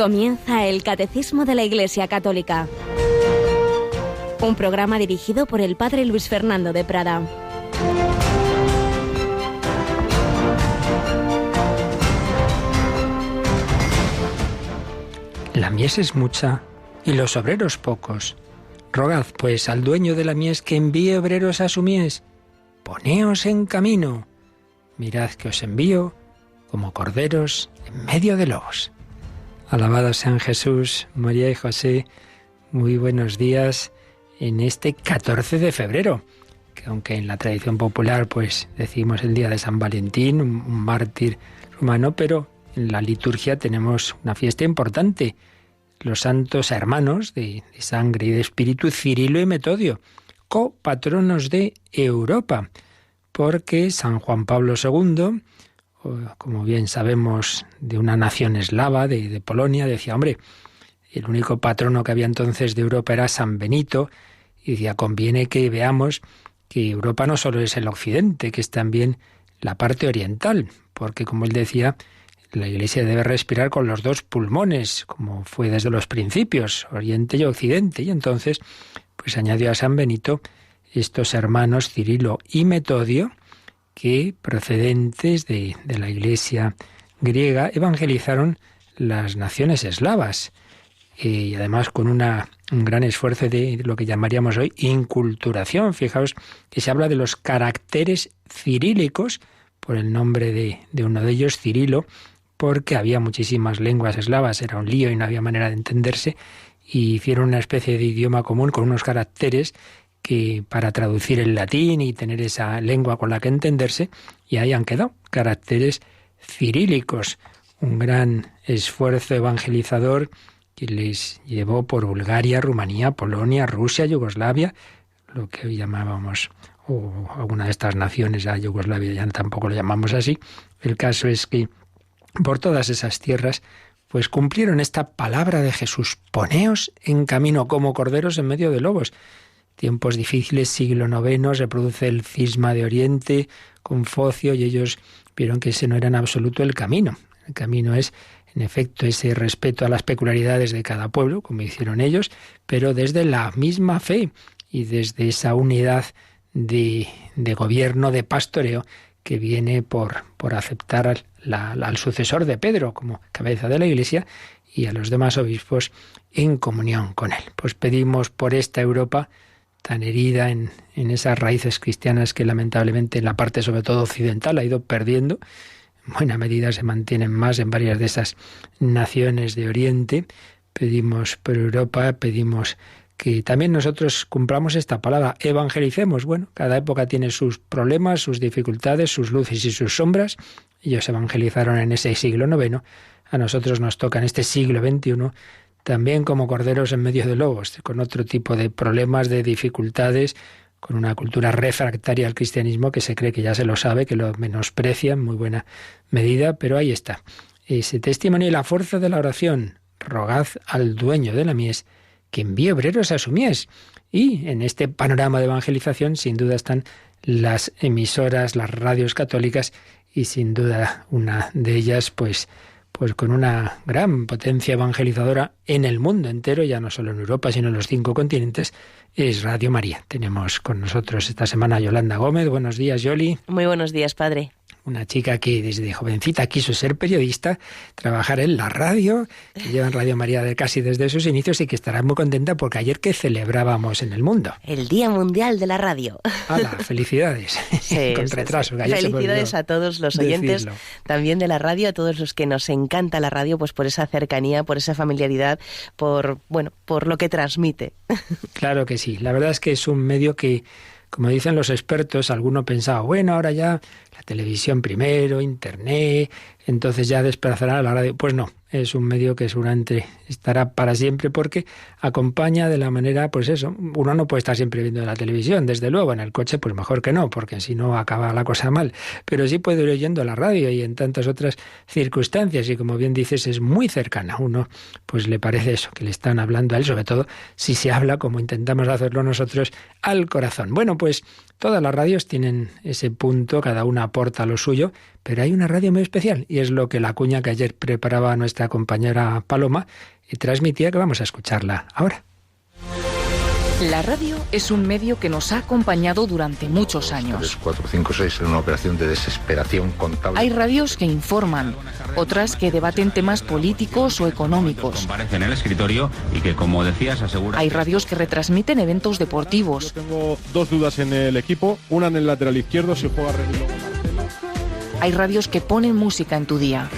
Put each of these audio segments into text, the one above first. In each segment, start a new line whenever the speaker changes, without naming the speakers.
Comienza el Catecismo de la Iglesia Católica, un programa dirigido por el Padre Luis Fernando de Prada.
La mies es mucha y los obreros pocos. Rogad, pues, al dueño de la mies que envíe obreros a su mies. Poneos en camino. Mirad que os envío como corderos en medio de lobos. Alabados sean Jesús, María y José. Muy buenos días en este 14 de febrero, que aunque en la tradición popular pues decimos el día de San Valentín, un mártir romano, pero en la liturgia tenemos una fiesta importante, los santos hermanos de sangre y de espíritu, Cirilo y Metodio, copatronos de Europa, porque San Juan Pablo II, como bien sabemos, de una nación eslava, de Polonia, decía, hombre, el único patrono que había entonces de Europa era San Benito, y decía, conviene que veamos que Europa no solo es el occidente, que es también la parte oriental, porque como él decía, la Iglesia debe respirar con los dos pulmones, como fue desde los principios, Oriente y Occidente. Y entonces, pues añadió a San Benito estos hermanos Cirilo y Metodio, que procedentes de la Iglesia griega evangelizaron las naciones eslavas, y además con un gran esfuerzo de lo que llamaríamos hoy inculturación. Fijaos que se habla de los caracteres cirílicos, por el nombre de uno de ellos, Cirilo, porque había muchísimas lenguas eslavas, era un lío y no había manera de entenderse, y hicieron una especie de idioma común con unos caracteres que para traducir el latín y tener esa lengua con la que entenderse, y ahí han quedado caracteres cirílicos, un gran esfuerzo evangelizador que les llevó por Bulgaria, Rumanía, Polonia, Rusia, Yugoslavia, lo que hoy llamábamos, o alguna de estas naciones, a Yugoslavia ya tampoco lo llamamos así. El caso es que por todas esas tierras pues cumplieron esta palabra de Jesús, poneos en camino como corderos en medio de lobos. Tiempos difíciles, siglo IX, se produce el cisma de Oriente con Focio y ellos vieron que ese no era en absoluto el camino. El camino es, en efecto, ese respeto a las peculiaridades de cada pueblo, como hicieron ellos, pero desde la misma fe y desde esa unidad de gobierno, de pastoreo, que viene por aceptar al sucesor de Pedro como cabeza de la Iglesia y a los demás obispos en comunión con él. Pues pedimos por esta Europa tan herida en esas raíces cristianas que lamentablemente en la parte sobre todo occidental ha ido perdiendo. En buena medida se mantienen más en varias de esas naciones de Oriente. Pedimos por Europa, pedimos que también nosotros cumplamos esta palabra, evangelicemos. Bueno, cada época tiene sus problemas, sus dificultades, sus luces y sus sombras. Ellos evangelizaron en ese siglo IX, a nosotros nos toca en este siglo XXI, también como corderos en medio de lobos, con otro tipo de problemas, de dificultades, con una cultura refractaria al cristianismo que se cree que ya se lo sabe, que lo menosprecia en muy buena medida, pero ahí está. Ese testimonio y la fuerza de la oración. Rogad al dueño de la mies que envíe obreros a su mies. Y en este panorama de evangelización, sin duda, están las emisoras, las radios católicas, y sin duda una de ellas, pues con una gran potencia evangelizadora en el mundo entero, ya no solo en Europa, sino en los 5 continentes, es Radio María. Tenemos con nosotros esta semana a Yolanda Gómez. Buenos días, Yoli.
Muy buenos días, padre.
Una chica que desde jovencita quiso ser periodista, trabajar en la radio, que lleva en Radio María casi desde sus inicios y que estará muy contenta porque ayer que celebrábamos en el mundo.
El Día Mundial de la Radio.
¡Hala! ¡Felicidades!
Sí,
con retraso.
Sí. Felicidades a todos los oyentes también de la radio, a todos los que nos encanta la radio, pues por esa cercanía, por esa familiaridad, por lo que transmite.
Claro que sí. La verdad es que es un medio que, como dicen los expertos, alguno pensaba, bueno, ahora ya la televisión primero, Internet, entonces ya desplazará a la radio. Pues no, es un medio que seguramente estará para siempre porque acompaña de la manera, pues eso, uno no puede estar siempre viendo la televisión, desde luego, en el coche pues mejor que no, porque si no acaba la cosa mal, pero sí puede ir oyendo la radio y en tantas otras circunstancias y como bien dices es muy cercana, uno pues le parece eso, que le están hablando a él, sobre todo si se habla como intentamos hacerlo nosotros al corazón. Bueno, pues Todas las radios tienen ese punto, cada una aporta lo suyo, pero hay una radio muy especial y es lo que la cuña que ayer preparaba nuestra compañera Paloma y transmitía, que vamos a escucharla ahora.
La radio es un medio que nos ha acompañado durante muchos años.
3, 4, 5, 6 en una operación de desesperación contable.
Hay radios que informan, otras que debaten temas políticos o económicos.
Comparece en el escritorio y que, como decías, asegura...
Hay radios que retransmiten eventos deportivos.
Yo tengo dos dudas en el equipo, una en el lateral izquierdo, si juega Reguilón.
Hay radios que ponen música en tu día,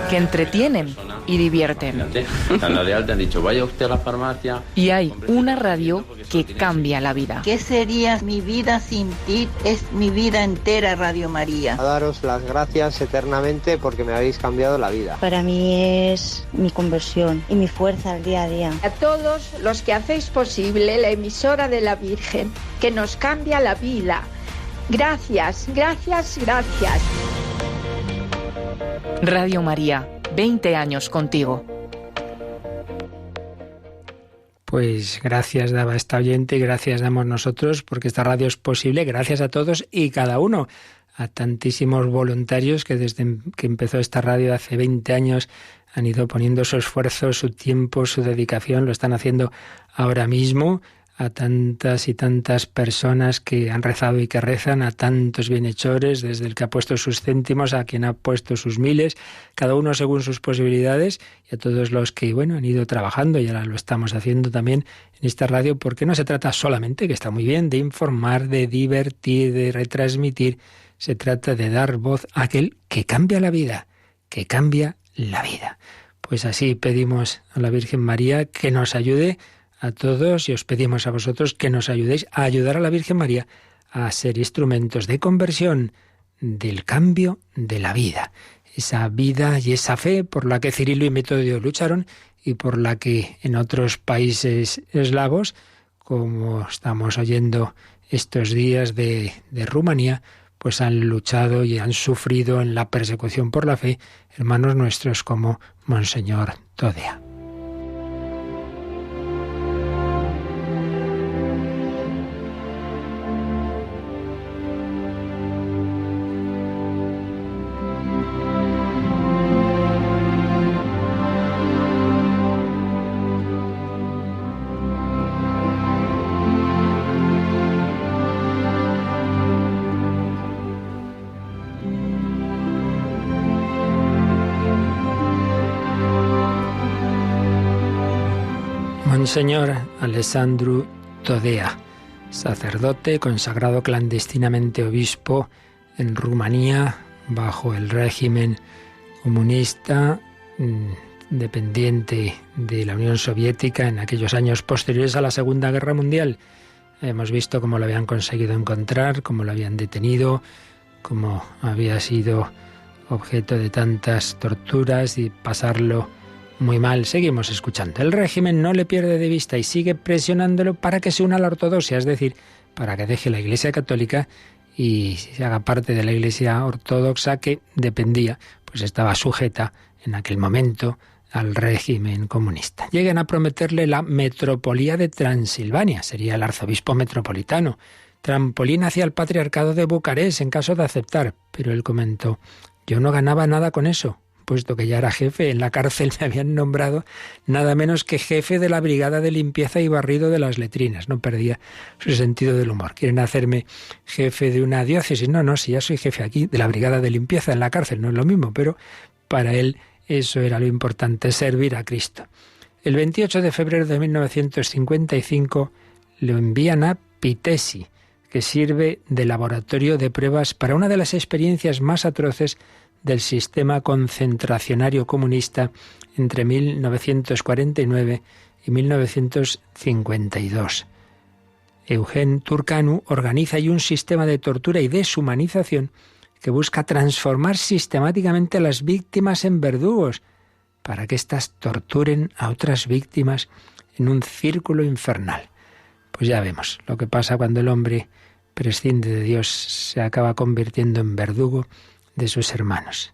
que entretienen y divierten.
En la Real te han dicho, vaya usted a la farmacia.
Y hay una radio que cambia la vida.
¿Qué sería mi vida sin ti? Es mi vida entera, Radio María.
A daros las gracias eternamente porque me habéis cambiado la vida.
Para mí es mi conversión y mi fuerza al día a día.
A todos los que hacéis posible la emisora de la Virgen, que nos cambia la vida. Gracias, gracias, gracias.
Radio María, 20 años contigo.
Pues gracias daba esta oyente y gracias damos nosotros porque esta radio es posible gracias a todos y cada uno, a tantísimos voluntarios que desde que empezó esta radio hace 20 años han ido poniendo su esfuerzo, su tiempo, su dedicación, lo están haciendo ahora mismo, a tantas y tantas personas que han rezado y que rezan, a tantos bienhechores, desde el que ha puesto sus céntimos a quien ha puesto sus miles, cada uno según sus posibilidades, y a todos los que, han ido trabajando, y ahora lo estamos haciendo también en esta radio, porque no se trata solamente, que está muy bien, de informar, de divertir, de retransmitir, se trata de dar voz a aquel que cambia la vida, que cambia la vida. Pues así pedimos a la Virgen María que nos ayude a todos y os pedimos a vosotros que nos ayudéis a ayudar a la Virgen María a ser instrumentos de conversión, del cambio de la vida. Esa vida y esa fe por la que Cirilo y Metodio lucharon y por la que en otros países eslavos, como estamos oyendo estos días de Rumanía, pues han luchado y han sufrido en la persecución por la fe hermanos nuestros como Monseñor Todea. Monseñor Alessandro Todea, sacerdote consagrado clandestinamente obispo en Rumanía bajo el régimen comunista, dependiente de la Unión Soviética en aquellos años posteriores a la Segunda Guerra Mundial. Hemos visto cómo lo habían conseguido encontrar, cómo lo habían detenido, cómo había sido objeto de tantas torturas y pasarlo muy mal. Seguimos escuchando. El régimen no le pierde de vista y sigue presionándolo para que se una a la ortodoxia, es decir, para que deje la Iglesia Católica y se haga parte de la Iglesia Ortodoxa que dependía, pues estaba sujeta en aquel momento al régimen comunista. Llegan a prometerle la metropoliía de Transilvania, sería el arzobispo metropolitano, trampolín hacia el patriarcado de Bucarest en caso de aceptar, pero él comentó: yo no ganaba nada con eso, puesto que ya era jefe. En la cárcel me habían nombrado nada menos que jefe de la brigada de limpieza y barrido de las letrinas. No perdía su sentido del humor. ¿Quieren hacerme jefe de una diócesis? No, si ya soy jefe aquí de la brigada de limpieza en la cárcel, no es lo mismo, pero para él eso era lo importante, servir a Cristo. El 28 de febrero de 1955 lo envían a Pitesi, que sirve de laboratorio de pruebas para una de las experiencias más atroces del sistema concentracionario comunista entre 1949 y 1952. Eugen Turcanu organiza ahí un sistema de tortura y deshumanización que busca transformar sistemáticamente a las víctimas en verdugos para que éstas torturen a otras víctimas en un círculo infernal. Pues ya vemos lo que pasa cuando el hombre prescinde de Dios, se acaba convirtiendo en verdugo de sus hermanos.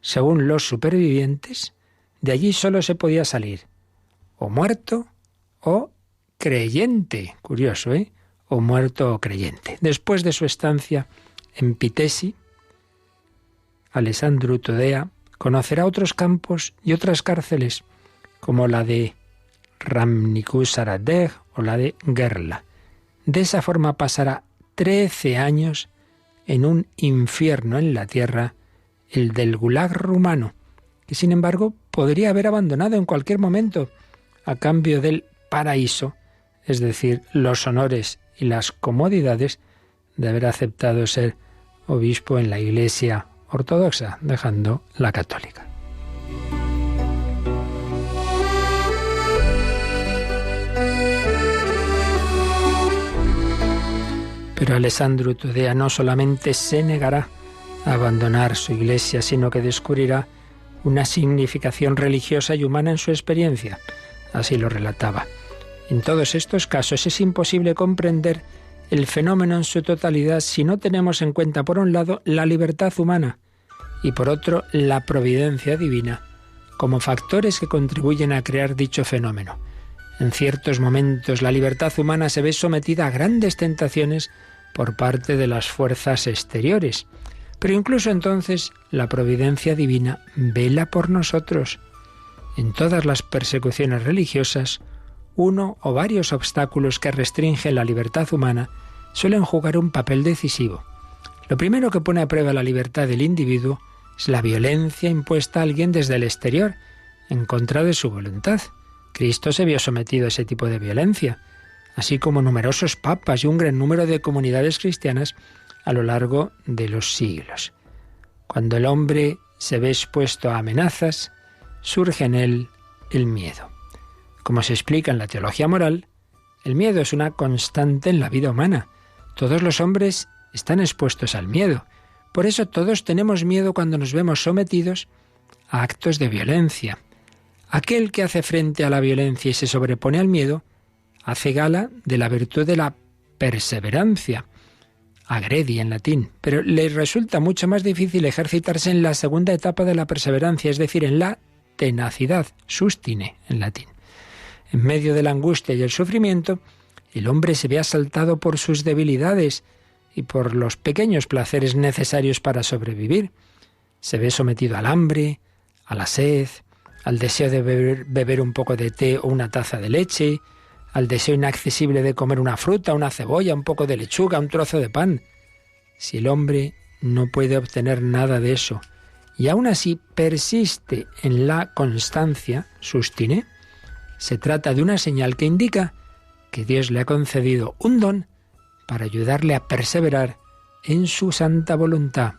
Según los supervivientes, de allí solo se podía salir o muerto o creyente. Curioso, ¿eh? o muerto o creyente. Después de su estancia en Pitesi, Alessandro Tudela conocerá otros campos y otras cárceles, como la de Ramniku-Saradeg o la de Gerla. De esa forma pasará 13 años en un infierno en la tierra, el del Gulag rumano, que sin embargo podría haber abandonado en cualquier momento a cambio del paraíso, es decir, los honores y las comodidades de haber aceptado ser obispo en la Iglesia ortodoxa, dejando la católica. Pero Alessandro Tudela no solamente se negará a abandonar su Iglesia, sino que descubrirá una significación religiosa y humana en su experiencia. Así lo relataba. En todos estos casos es imposible comprender el fenómeno en su totalidad si no tenemos en cuenta, por un lado, la libertad humana y, por otro, la providencia divina, como factores que contribuyen a crear dicho fenómeno. En ciertos momentos la libertad humana se ve sometida a grandes tentaciones por parte de las fuerzas exteriores, pero incluso entonces la providencia divina vela por nosotros. En todas las persecuciones religiosas, uno o varios obstáculos que restringen la libertad humana suelen jugar un papel decisivo. Lo primero que pone a prueba la libertad del individuo es la violencia impuesta a alguien desde el exterior, en contra de su voluntad. Cristo se vio sometido a ese tipo de violencia, así como numerosos papas y un gran número de comunidades cristianas a lo largo de los siglos. Cuando el hombre se ve expuesto a amenazas, surge en él el miedo. Como se explica en la teología moral, el miedo es una constante en la vida humana. Todos los hombres están expuestos al miedo. Por eso todos tenemos miedo cuando nos vemos sometidos a actos de violencia. Aquel que hace frente a la violencia y se sobrepone al miedo, hace gala de la virtud de la perseverancia, agredi en latín, pero le resulta mucho más difícil ejercitarse en la segunda etapa de la perseverancia, es decir, en la tenacidad, sustine en latín. En medio de la angustia y el sufrimiento, el hombre se ve asaltado por sus debilidades y por los pequeños placeres necesarios para sobrevivir. Se ve sometido al hambre, a la sed, al deseo de beber un poco de té o una taza de leche, al deseo inaccesible de comer una fruta, una cebolla, un poco de lechuga, un trozo de pan. Si el hombre no puede obtener nada de eso y aún así persiste en la constancia, sustine, se trata de una señal que indica que Dios le ha concedido un don para ayudarle a perseverar en su santa voluntad.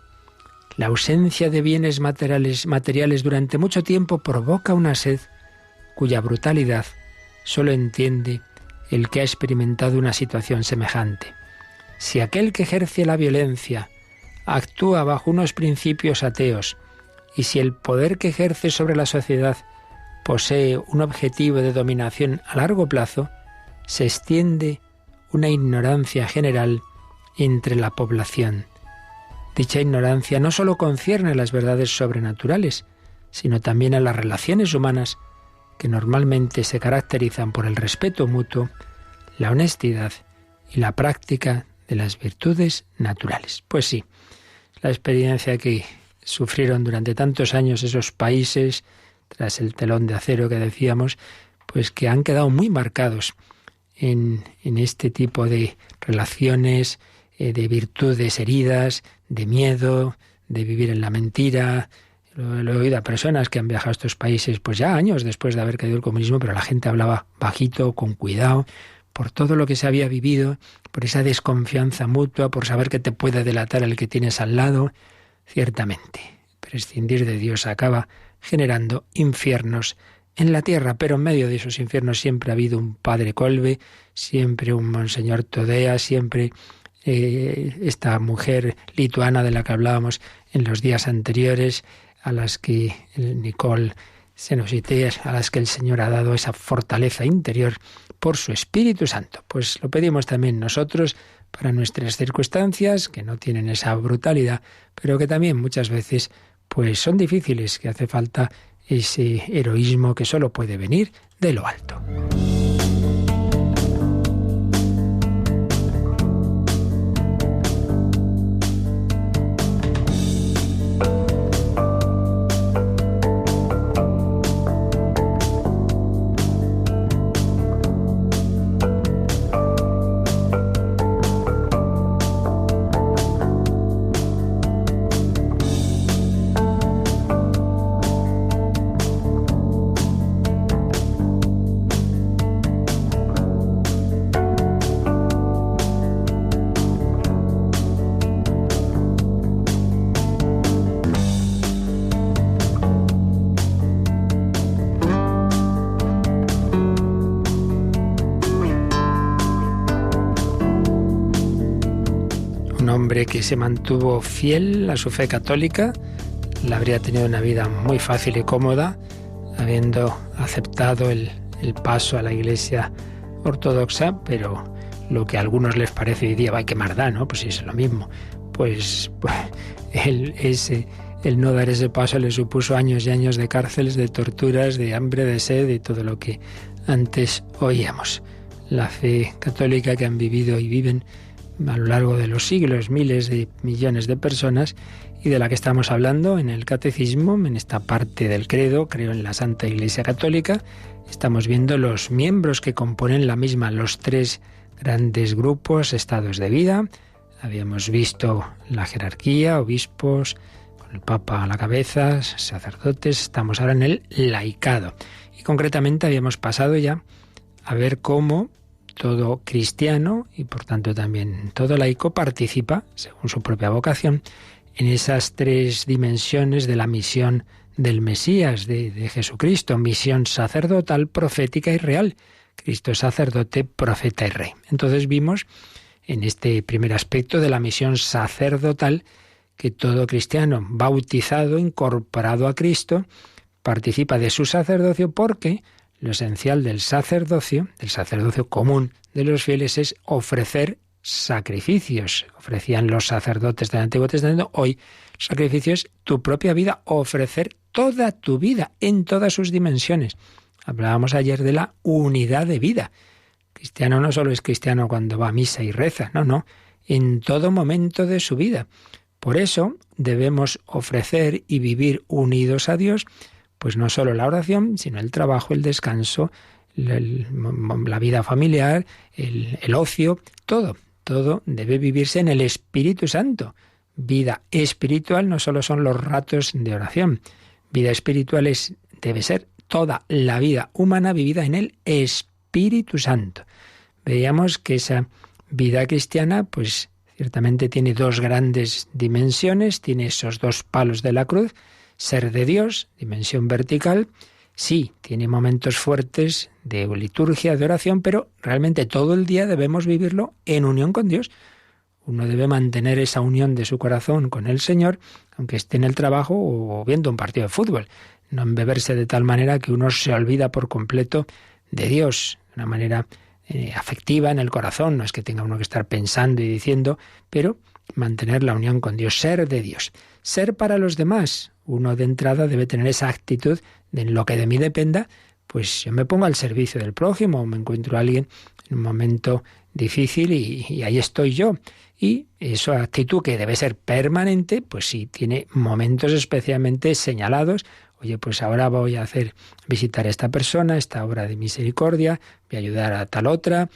La ausencia de bienes materiales durante mucho tiempo provoca una sed cuya brutalidad solo entiende el que ha experimentado una situación semejante. Si aquel que ejerce la violencia actúa bajo unos principios ateos y si el poder que ejerce sobre la sociedad posee un objetivo de dominación a largo plazo, se extiende una ignorancia general entre la población. Dicha ignorancia no solo concierne a las verdades sobrenaturales, sino también a las relaciones humanas que normalmente se caracterizan por el respeto mutuo, la honestidad y la práctica de las virtudes naturales. Pues sí, la experiencia que sufrieron durante tantos años esos países, tras el telón de acero que decíamos, pues que han quedado muy marcados en este tipo de relaciones, de virtudes heridas, de miedo, de vivir en la mentira. Lo he oído a personas que han viajado a estos países pues ya años después de haber caído el comunismo, pero la gente hablaba bajito, con cuidado, por todo lo que se había vivido, por esa desconfianza mutua, por saber que te puede delatar el que tienes al lado. Ciertamente, prescindir de Dios acaba generando infiernos en la tierra, pero en medio de esos infiernos siempre ha habido un padre Kolbe, siempre un monseñor Tudela, siempre esta mujer lituana de la que hablábamos en los días anteriores, a las que Nicole Senosité, a las que el Señor ha dado esa fortaleza interior por su Espíritu Santo. Pues lo pedimos también nosotros para nuestras circunstancias, que no tienen esa brutalidad, pero que también muchas veces pues son difíciles, que hace falta ese heroísmo que solo puede venir de lo alto. Un hombre que se mantuvo fiel a su fe católica, la habría tenido una vida muy fácil y cómoda, habiendo aceptado el paso a la Iglesia ortodoxa, pero lo que a algunos les parece hoy día, ¡ay, qué maldad!, ¿no? Pues sí, es lo mismo. Pues el no dar ese paso le supuso años y años de cárceles, de torturas, de hambre, de sed y todo lo que antes oíamos. La fe católica que han vivido y viven a lo largo de los siglos miles de millones de personas y de la que estamos hablando en el Catecismo, en esta parte del credo, creo en la Santa Iglesia Católica. Estamos viendo los miembros que componen la misma, los 3 grandes grupos, estados de vida. Habíamos visto la jerarquía, obispos, con el Papa a la cabeza, sacerdotes. Estamos ahora en el laicado. Y concretamente habíamos pasado ya a ver cómo todo cristiano, y por tanto también todo laico, participa, según su propia vocación, en esas 3 dimensiones de la misión del Mesías, de Jesucristo: misión sacerdotal, profética y real. Cristo es sacerdote, profeta y rey. Entonces vimos en este primer aspecto de la misión sacerdotal que todo cristiano bautizado, incorporado a Cristo, participa de su sacerdocio, porque lo esencial del sacerdocio común de los fieles, es ofrecer sacrificios. Ofrecían los sacerdotes del Antiguo Testamento. Hoy, sacrificio es tu propia vida, ofrecer toda tu vida en todas sus dimensiones. Hablábamos ayer de la unidad de vida. Cristiano no solo es cristiano cuando va a misa y reza, no, en todo momento de su vida. Por eso debemos ofrecer y vivir unidos a Dios, pues no solo la oración, sino el trabajo, el descanso, la vida familiar, el ocio, todo debe vivirse en el Espíritu Santo. Vida espiritual no solo son los ratos de oración. Vida espiritual debe ser toda la vida humana vivida en el Espíritu Santo. Veíamos que esa vida cristiana, pues ciertamente tiene 2 grandes dimensiones, tiene esos 2 palos de la cruz: ser de Dios, dimensión vertical. Sí, tiene momentos fuertes de liturgia, de oración, pero realmente todo el día debemos vivirlo en unión con Dios. Uno debe mantener esa unión de su corazón con el Señor, aunque esté en el trabajo o viendo un partido de fútbol. No embeberse de tal manera que uno se olvida por completo de Dios, de una manera afectiva en el corazón. No es que tenga uno que estar pensando y diciendo, pero mantener la unión con Dios, ser de Dios. Ser para los demás. Uno de entrada debe tener esa actitud de en lo que de mí dependa, pues yo me pongo al servicio del prójimo, me encuentro a alguien en un momento difícil y ahí estoy yo. Y esa actitud, que debe ser permanente, pues sí, tiene momentos especialmente señalados. Oye, pues ahora voy a visitar a esta persona, esta obra de misericordia, voy a ayudar a tal otra,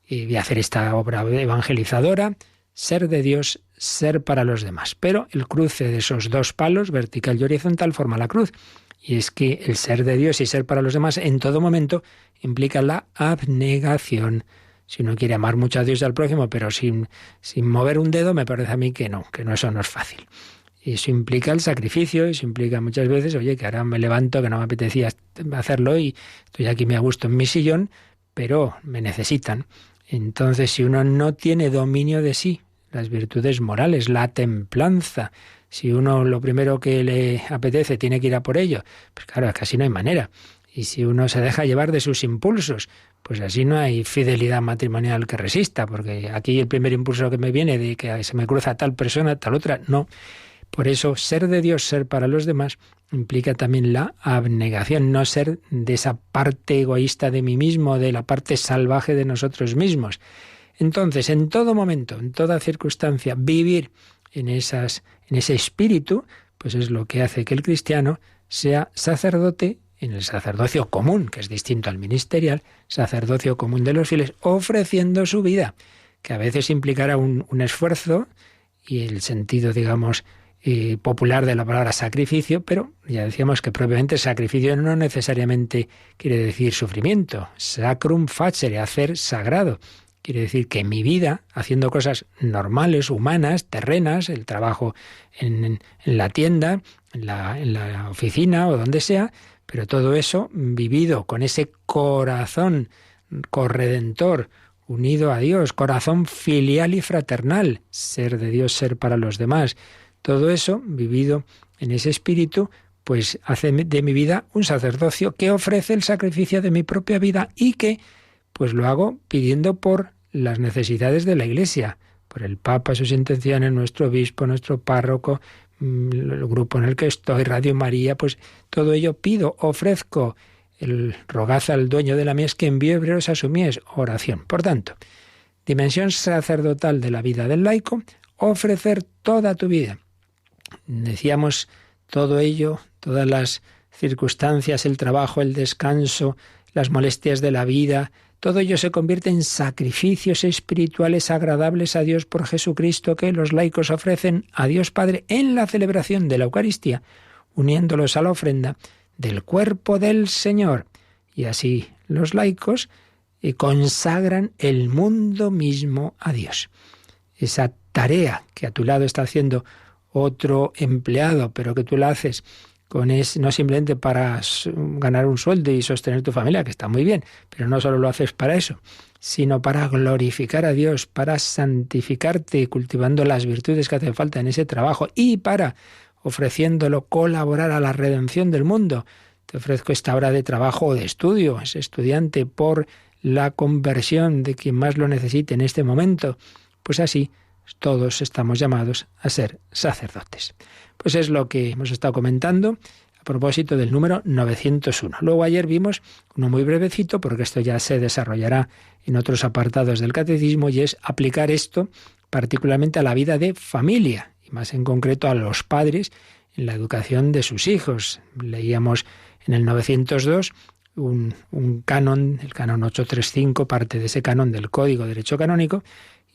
y voy a hacer esta obra evangelizadora. Ser de Dios, ser para los demás. Pero el cruce de esos 2 palos, vertical y horizontal, forma la cruz. Y es que el ser de Dios y ser para los demás en todo momento implica la abnegación. Si uno quiere amar mucho a Dios y al prójimo, pero sin mover un dedo, me parece a mí que eso no es fácil. Y eso implica el sacrificio, eso implica muchas veces, oye, que ahora me levanto, que no me apetecía hacerlo y estoy aquí muy a gusto en mi sillón, pero me necesitan. Entonces, si uno no tiene dominio de sí, las virtudes morales, la templanza, si uno lo primero que le apetece tiene que ir a por ello, pues claro, casi no hay manera. Y si uno se deja llevar de sus impulsos, pues así no hay fidelidad matrimonial que resista, porque aquí el primer impulso que me viene de que se me cruza tal persona, tal otra, no. Por eso, ser de Dios, ser para los demás, implica también la abnegación, no ser de esa parte egoísta de mí mismo, de la parte salvaje de nosotros mismos. Entonces, en todo momento, en toda circunstancia, vivir en ese espíritu, pues es lo que hace que el cristiano sea sacerdote en el sacerdocio común, que es distinto al ministerial, sacerdocio común de los fieles, ofreciendo su vida, que a veces implicará un esfuerzo y el sentido, digamos, popular de la palabra sacrificio, pero ya decíamos que propiamente sacrificio no necesariamente quiere decir sufrimiento. Sacrum facere, hacer sagrado. Quiere decir que mi vida, haciendo cosas normales, humanas, terrenas, el trabajo en la tienda, en la oficina o donde sea, pero todo eso vivido con ese corazón corredentor, unido a Dios, corazón filial y fraternal, ser de Dios, ser para los demás. Todo eso, vivido en ese espíritu, pues hace de mi vida un sacerdocio que ofrece el sacrificio de mi propia vida y que pues lo hago pidiendo por las necesidades de la Iglesia, por el Papa, sus intenciones, nuestro obispo, nuestro párroco, el grupo en el que estoy, Radio María, pues todo ello pido, ofrezco. El rogad al dueño de la mies que envíe obreros a su mies, oración. Por tanto, dimensión sacerdotal de la vida del laico, ofrecer toda tu vida. Decíamos todo ello, todas las circunstancias, el trabajo, el descanso, las molestias de la vida, todo ello se convierte en sacrificios espirituales agradables a Dios por Jesucristo que los laicos ofrecen a Dios Padre en la celebración de la Eucaristía, uniéndolos a la ofrenda del cuerpo del Señor. Y así los laicos consagran el mundo mismo a Dios. Esa tarea que a tu lado está haciendo otro empleado, pero que tú la haces no simplemente para ganar un sueldo y sostener tu familia, que está muy bien, pero no solo lo haces para eso, sino para glorificar a Dios, para santificarte, cultivando las virtudes que hacen falta en ese trabajo y para, ofreciéndolo, colaborar a la redención del mundo. Te ofrezco esta hora de trabajo o de estudio, es estudiante, por la conversión de quien más lo necesite en este momento. Pues así, todos estamos llamados a ser sacerdotes. Pues es lo que hemos estado comentando a propósito del número 901. Luego ayer vimos uno muy brevecito, porque esto ya se desarrollará en otros apartados del catecismo, y es aplicar esto particularmente a la vida de familia, y más en concreto a los padres en la educación de sus hijos. Leíamos en el 902 un canon, el canon 835, parte de ese canon del Código de Derecho Canónico,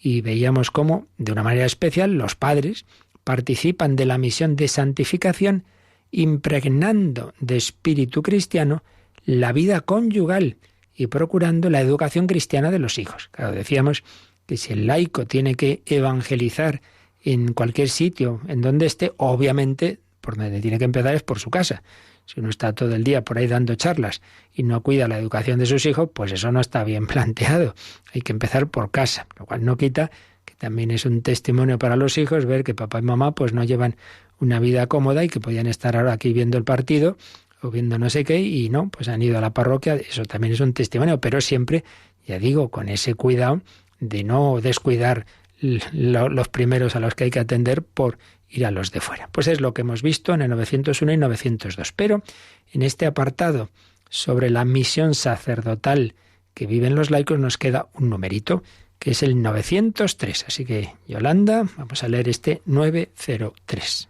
y veíamos cómo, de una manera especial, los padres participan de la misión de santificación, impregnando de espíritu cristiano la vida conyugal y procurando la educación cristiana de los hijos. Claro, decíamos que si el laico tiene que evangelizar en cualquier sitio, en donde esté, obviamente, por donde tiene que empezar es por su casa. Si uno está todo el día por ahí dando charlas y no cuida la educación de sus hijos, pues eso no está bien planteado. Hay que empezar por casa, lo cual no quita que también es un testimonio para los hijos ver que papá y mamá pues no llevan una vida cómoda y que podían estar ahora aquí viendo el partido o viendo no sé qué y no, pues han ido a la parroquia. Eso también es un testimonio, pero siempre, ya digo, con ese cuidado de no descuidar los primeros a los que hay que atender por ir a los de fuera. Pues es lo que hemos visto en el 901 y 902. Pero en este apartado sobre la misión sacerdotal que viven los laicos nos queda un numerito, que es el 903. Así que, Yolanda, vamos a leer este 903.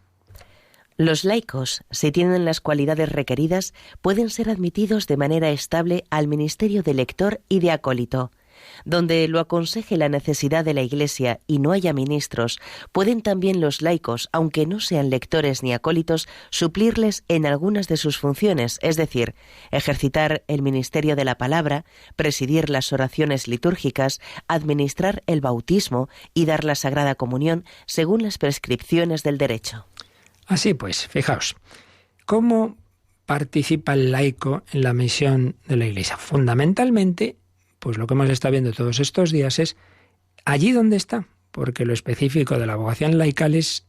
Los laicos, si tienen las cualidades requeridas, pueden ser admitidos de manera estable al ministerio de lector y de acólito. Donde lo aconseje la necesidad de la Iglesia y no haya ministros, pueden también los laicos, aunque no sean lectores ni acólitos, suplirles en algunas de sus funciones, es decir, ejercitar el ministerio de la palabra, presidir las oraciones litúrgicas, administrar el bautismo y dar la Sagrada Comunión según las prescripciones del derecho.
Así pues, fijaos, ¿cómo participa el laico en la misión de la Iglesia? Fundamentalmente, pues lo que hemos estado viendo todos estos días es allí donde está, porque lo específico de la vocación laical es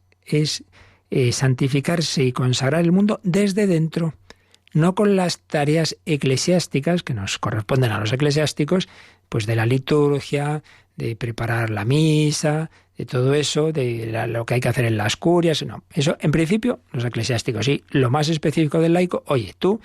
santificarse y consagrar el mundo desde dentro, no con las tareas eclesiásticas que nos corresponden a los eclesiásticos, pues de la liturgia, de preparar la misa, de todo eso, de lo que hay que hacer en las curias, no. Eso, en principio, los eclesiásticos. Y lo más específico del laico, oye, tú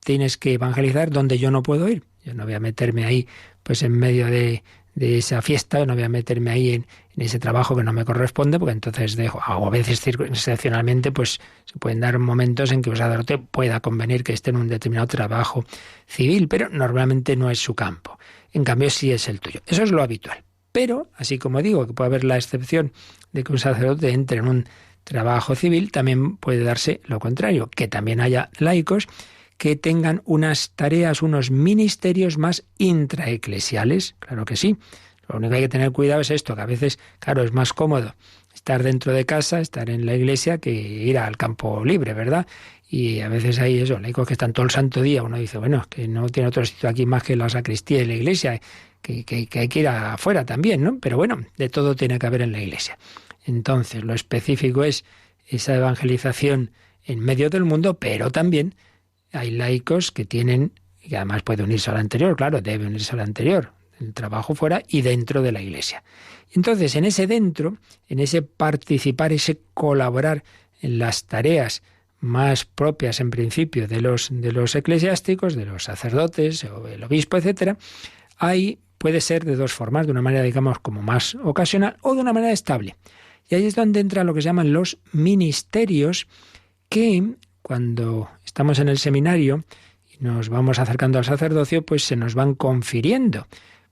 tienes que evangelizar donde yo no puedo ir. Yo no voy a meterme ahí, pues en medio de esa fiesta, no voy a meterme ahí en ese trabajo que no me corresponde, porque entonces dejo, o a veces excepcionalmente, pues se pueden dar momentos en que un sacerdote pueda convenir que esté en un determinado trabajo civil, pero normalmente no es su campo. En cambio, sí es el tuyo. Eso es lo habitual. Pero, así como digo, que puede haber la excepción de que un sacerdote entre en un trabajo civil, también puede darse lo contrario, que también haya laicos que tengan unas tareas, unos ministerios más intraeclesiales. Claro que sí. Lo único que hay que tener cuidado es esto, que a veces, claro, es más cómodo estar dentro de casa, estar en la iglesia, que ir al campo libre, ¿verdad? y a veces hay eso, laicos que están todo el santo día, uno dice, bueno, que no tiene otro sitio aquí más que la sacristía y la iglesia, que hay que ir afuera también, ¿no? Pero bueno, de todo tiene que haber en la iglesia. Entonces, lo específico es esa evangelización en medio del mundo, pero también hay laicos que tienen, y además puede unirse al anterior, claro, debe unirse al anterior, el trabajo fuera y dentro de la iglesia. Entonces, en ese dentro, en ese participar, ese colaborar en las tareas más propias en principio de los eclesiásticos, de los sacerdotes o el obispo, etcétera, ahí puede ser de dos formas, de una manera, digamos, como más ocasional o de una manera estable. Y ahí es donde entra lo que se llaman los ministerios, que cuando estamos en el seminario y nos vamos acercando al sacerdocio, pues se nos van confiriendo.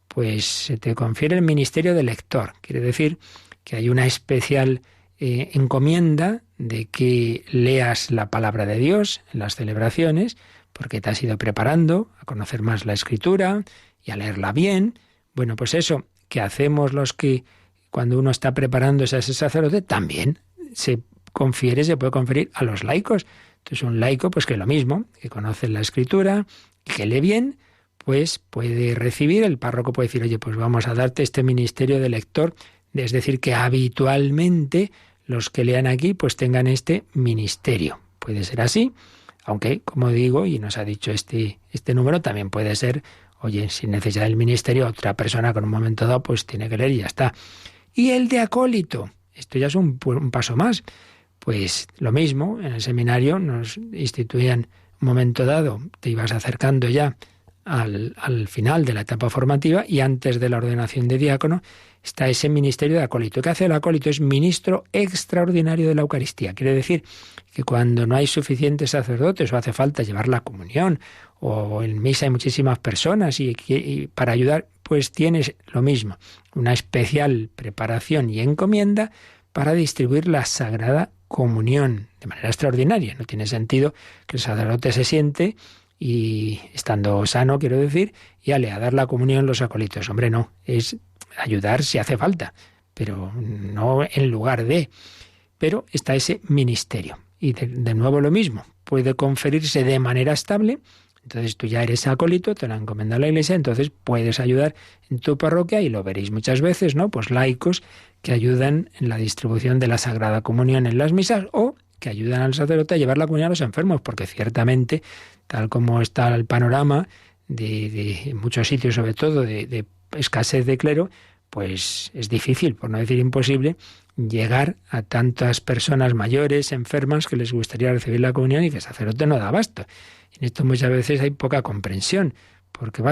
Pues se te confiere el ministerio de lector. Quiere decir que hay una especial encomienda de que leas la palabra de Dios en las celebraciones, porque te has ido preparando a conocer más la Escritura y a leerla bien. Bueno, pues eso que hacemos los que cuando uno está preparándose a ese sacerdote, también se puede conferir a los laicos. Entonces un laico, pues que lo mismo, que conoce la Escritura, que lee bien, pues puede recibir, el párroco puede decir, oye, pues vamos a darte este ministerio de lector, es decir, que habitualmente los que lean aquí pues tengan este ministerio. Puede ser así, aunque, como digo, y nos ha dicho este número, también puede ser, oye, sin necesidad del ministerio, otra persona con un momento dado pues tiene que leer y ya está. Y el de acólito, esto ya es un paso más, pues lo mismo, en el seminario nos instituían un momento dado, te ibas acercando ya al final de la etapa formativa y antes de la ordenación de diácono está ese ministerio de acólito. ¿Qué hace el acólito? Es ministro extraordinario de la Eucaristía. Quiere decir que cuando no hay suficientes sacerdotes o hace falta llevar la comunión o en misa hay muchísimas personas y para ayudar, pues tienes lo mismo, una especial preparación y encomienda para distribuir la Sagrada Comunión de manera extraordinaria. No tiene sentido que el sacerdote se siente y estando sano, quiero decir, y a dar la comunión los acólitos. Hombre, no, es ayudar si hace falta, pero no en lugar de. Pero está ese ministerio. Y de nuevo lo mismo, puede conferirse de manera estable. Entonces tú ya eres acólito, te lo ha encomendado la Iglesia, entonces puedes ayudar en tu parroquia, y lo veréis muchas veces, ¿no? Pues laicos que ayudan en la distribución de la Sagrada Comunión en las misas o que ayudan al sacerdote a llevar la comunión a los enfermos, porque ciertamente, tal como está el panorama de muchos sitios, sobre todo de escasez de clero, pues es difícil, por no decir imposible, llegar a tantas personas mayores, enfermas, que les gustaría recibir la comunión y que el sacerdote no da abasto. En esto muchas veces hay poca comprensión, porque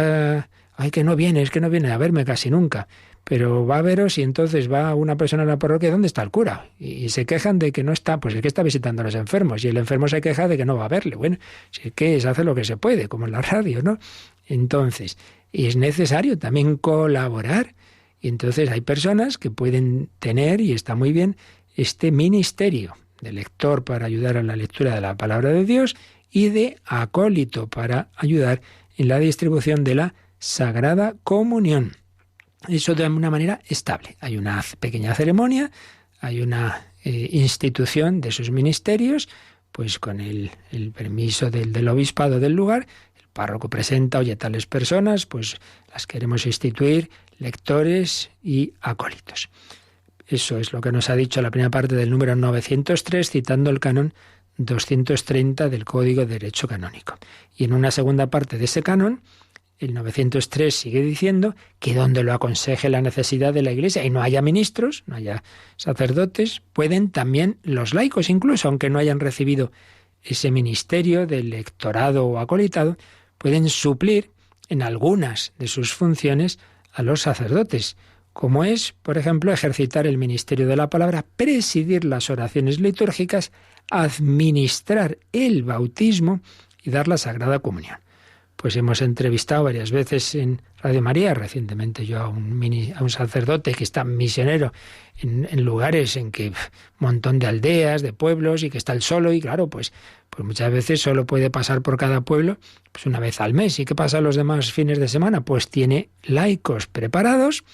es que no viene a verme casi nunca, pero va a veros y entonces va una persona a la parroquia, ¿dónde está el cura? Y se quejan de que no está, pues el que está visitando a los enfermos, y el enfermo se queja de que no va a verle. Bueno, si es que se hace lo que se puede, como en la radio, ¿no? Entonces, y es necesario también colaborar, y entonces hay personas que pueden tener, y está muy bien, este ministerio de lector para ayudar a la lectura de la palabra de Dios y de acólito para ayudar en la distribución de la Sagrada Comunión. Eso de una manera estable. Hay una pequeña ceremonia, hay una institución de esos ministerios, pues con el permiso del obispado del lugar, el párroco presenta, oye, tales personas, pues las queremos instituir, lectores y acólitos. Eso es lo que nos ha dicho la primera parte del número 903, citando el canon 230 del Código de Derecho Canónico. Y en una segunda parte de ese canon, el 903 sigue diciendo que donde lo aconseje la necesidad de la Iglesia y no haya ministros, no haya sacerdotes, pueden también los laicos, incluso aunque no hayan recibido ese ministerio de lectorado o acolitado, pueden suplir en algunas de sus funciones a los sacerdotes, como es, por ejemplo, ejercitar el ministerio de la palabra, presidir las oraciones litúrgicas, administrar el bautismo y dar la Sagrada Comunión. Pues hemos entrevistado varias veces en Radio María, recientemente yo a un sacerdote que está misionero en lugares en que un montón de aldeas, de pueblos, y que está él solo, y claro, pues muchas veces solo puede pasar por cada pueblo pues una vez al mes. ¿Y qué pasa los demás fines de semana? Pues tiene laicos preparados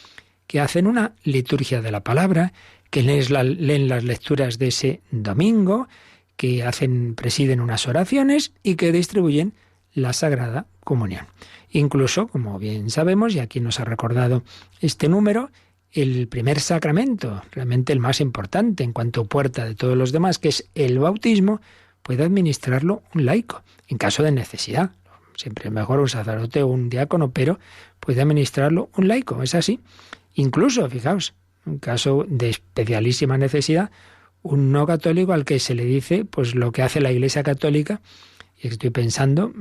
que hacen una liturgia de la palabra, que leen las lecturas de ese domingo, que presiden unas oraciones y que distribuyen la Sagrada Comunión. Incluso, como bien sabemos, y aquí nos ha recordado este número, el primer sacramento, realmente el más importante en cuanto puerta de todos los demás, que es el bautismo, puede administrarlo un laico, en caso de necesidad. Siempre es mejor un sacerdote o un diácono, pero puede administrarlo un laico, es así. Incluso, fijaos, en caso de especialísima necesidad, un no católico al que se le dice pues lo que hace la Iglesia Católica. Y estoy pensando,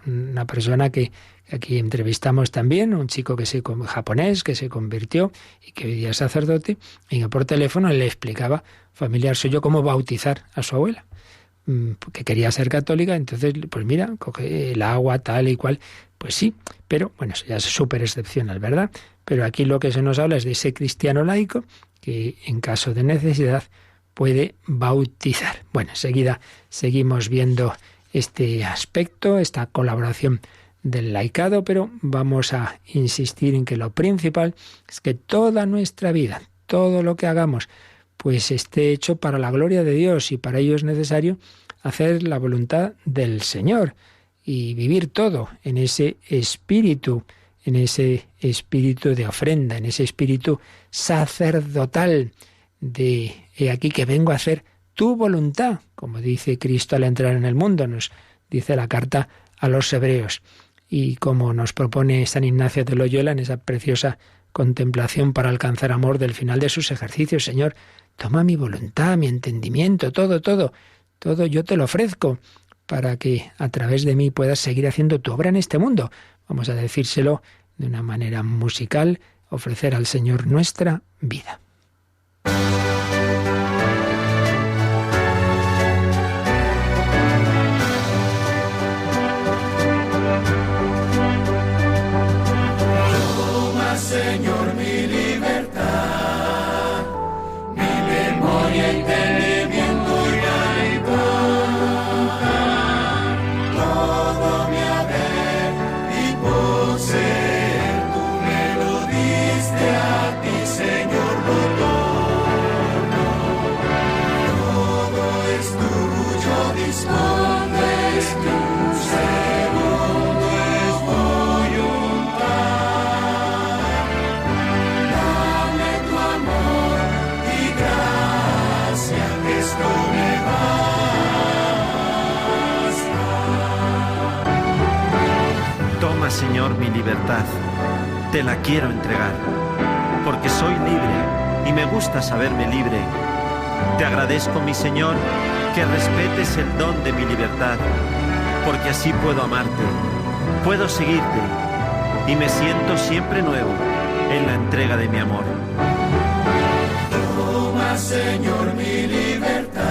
una persona que aquí entrevistamos también, un chico japonés que se convirtió y que hoy día es sacerdote, y que por teléfono le explicaba, familiar suyo, cómo bautizar a su abuela, que quería ser católica. Entonces, pues mira, coge el agua tal y cual, pues sí, pero bueno, eso ya es súper excepcional, ¿verdad? Pero aquí lo que se nos habla es de ese cristiano laico que en caso de necesidad puede bautizar. Bueno, enseguida seguimos viendo este aspecto, esta colaboración del laicado, pero vamos a insistir en que lo principal es que toda nuestra vida, todo lo que hagamos, pues esté hecho para la gloria de Dios, y para ello es necesario hacer la voluntad del Señor y vivir todo en ese espíritu de ofrenda, en ese espíritu sacerdotal de he aquí que vengo a hacer tu voluntad, como dice Cristo al entrar en el mundo, nos dice la carta a los hebreos, y como nos propone San Ignacio de Loyola en esa preciosa contemplación para alcanzar amor del final de sus ejercicios: Señor, toma mi voluntad, mi entendimiento, todo yo te lo ofrezco, para que a través de mí puedas seguir haciendo tu obra en este mundo. Vamos a decírselo de una manera musical, ofrecer al Señor nuestra vida.
Señor, mi libertad, mi memoria, entendimiento y libertad, todo mi haber y poseer, tú me lo diste a ti, Señor, lo tomo, todo es tuyo, dispones tú, segundo es voluntad.
Toma, Señor, mi libertad, te la quiero entregar, porque soy libre y me gusta saberme libre. Te agradezco, mi Señor, que respetes el don de mi libertad, porque así puedo amarte, puedo seguirte y me siento siempre nuevo en la entrega de mi amor.
Toma, Señor, mi libertad,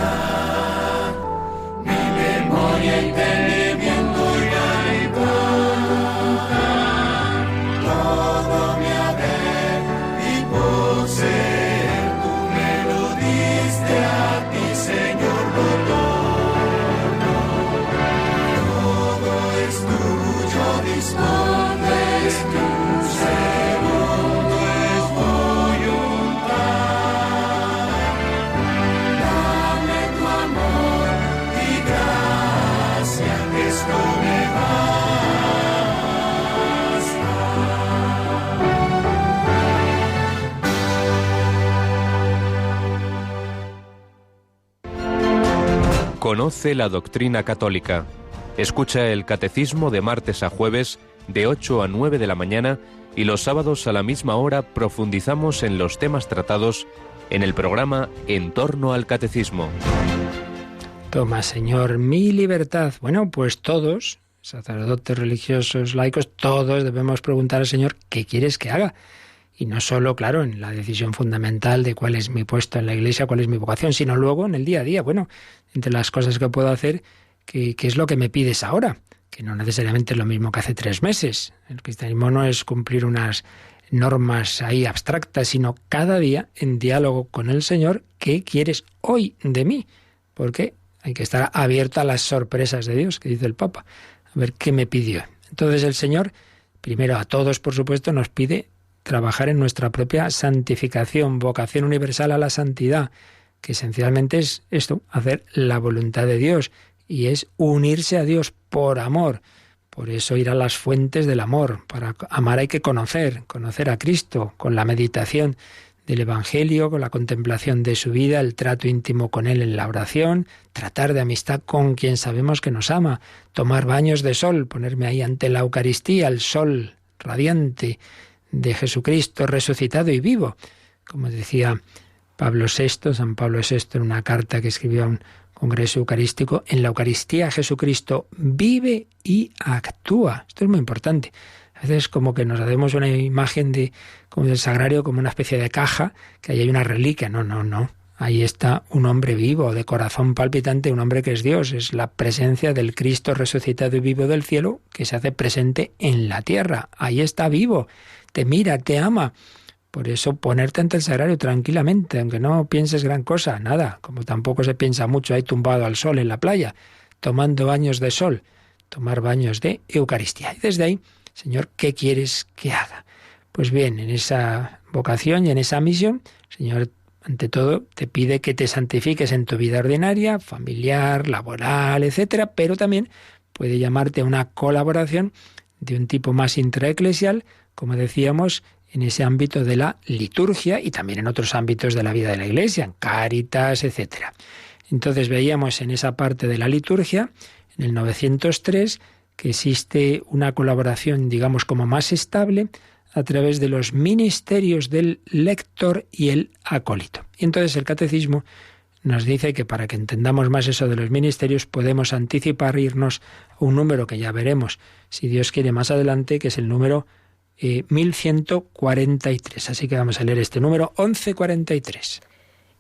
mi memoria, entendimiento y libertad, todo mi haber y poseer, tú me lo diste a ti, Señor, lo tomo, todo es tuyo, dispones tú, segundo es voluntad. Dame tu amor y gracia, que esto me
basta. Conoce la doctrina católica. Escucha el catecismo de martes a jueves de 8 a 9 de la mañana y los sábados a la misma hora profundizamos en los temas tratados en el programa En torno al catecismo.
Toma, Señor, mi libertad. Bueno, pues todos, sacerdotes, religiosos, laicos, todos debemos preguntar al Señor ¿qué quieres que haga? Y no solo, claro, en la decisión fundamental de cuál es mi puesto en la Iglesia, cuál es mi vocación, sino luego en el día a día. Bueno, entre las cosas que puedo hacer, ¿qué es lo que me pides ahora? Que no necesariamente es lo mismo que hace 3 meses. El cristianismo no es cumplir unas normas ahí abstractas, sino cada día en diálogo con el Señor, ¿qué quieres hoy de mí? Porque hay que estar abierto a las sorpresas de Dios, que dice el Papa. A ver qué me pidió. Entonces el Señor, primero a todos, por supuesto, nos pide trabajar en nuestra propia santificación, vocación universal a la santidad. que esencialmente es esto, hacer la voluntad de Dios, y es unirse a Dios por amor. Por eso ir a las fuentes del amor. Para amar hay que conocer a Cristo, con la meditación del Evangelio, con la contemplación de su vida, el trato íntimo con Él en la oración, tratar de amistad con quien sabemos que nos ama, tomar baños de sol, ponerme ahí ante la Eucaristía, el sol radiante de Jesucristo resucitado y vivo. Como decía San Pablo VI, en una carta que escribió a un congreso eucarístico, en la Eucaristía Jesucristo vive y actúa. Esto es muy importante. A veces como que nos hacemos una imagen como del sagrario, como una especie de caja, que ahí hay una reliquia. No. Ahí está un hombre vivo, de corazón palpitante, un hombre que es Dios. Es la presencia del Cristo resucitado y vivo del cielo que se hace presente en la tierra. Ahí está vivo, te mira, te ama. Por eso ponerte ante el sagrario tranquilamente, aunque no pienses gran cosa, nada, como tampoco se piensa mucho ahí tumbado al sol en la playa, tomando baños de sol, tomar baños de Eucaristía. Y desde ahí, Señor, ¿qué quieres que haga? Pues bien, en esa vocación y en esa misión, Señor, ante todo, te pide que te santifiques en tu vida ordinaria, familiar, laboral, etcétera, pero también puede llamarte a una colaboración de un tipo más intraeclesial, como decíamos, en ese ámbito de la liturgia y también en otros ámbitos de la vida de la Iglesia, en Cáritas, etcétera. Entonces veíamos en esa parte de la liturgia, en el 903, que existe una colaboración, digamos, como más estable a través de los ministerios del lector y el acólito. Y entonces el catecismo nos dice que para que entendamos más eso de los ministerios podemos anticipar, irnos a un número que ya veremos, si Dios quiere, más adelante, que es el número 1143. Así que vamos a leer este número, 1143.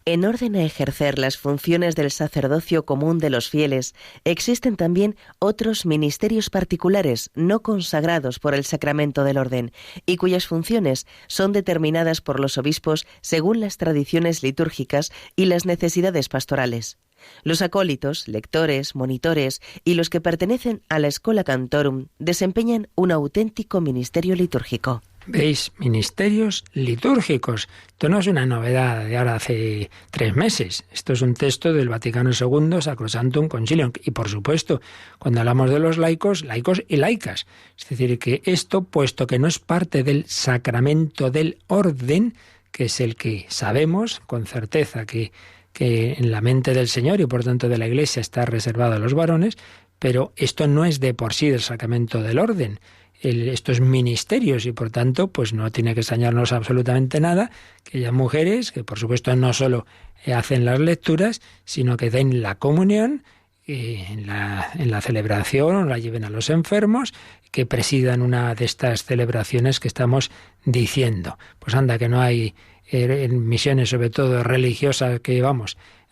En orden a ejercer las funciones del sacerdocio común de los fieles, existen también otros ministerios particulares no consagrados por el sacramento del orden y cuyas funciones son determinadas por los obispos según las tradiciones litúrgicas y las necesidades pastorales. Los acólitos, lectores, monitores y los que pertenecen a la Schola Cantorum desempeñan un auténtico ministerio litúrgico.
¿Veis? Ministerios litúrgicos. Esto no es una novedad de ahora hace 3 meses. Esto es un texto del Vaticano II, Sacrosanctum Concilium. Y por supuesto, cuando hablamos de los laicos, laicos y laicas. Es decir, que esto, puesto que no es parte del sacramento del orden, que es el que sabemos con certeza que en la mente del Señor y por tanto de la Iglesia está reservado a los varones, pero esto no es de por sí del sacramento del orden. Estos ministerios y por tanto pues no tiene que extrañarnos absolutamente nada que haya mujeres que por supuesto no solo hacen las lecturas, sino que den la comunión en la celebración, o la lleven a los enfermos, que presidan una de estas celebraciones que estamos diciendo. Pues anda, que no hay en misiones, sobre todo religiosas, que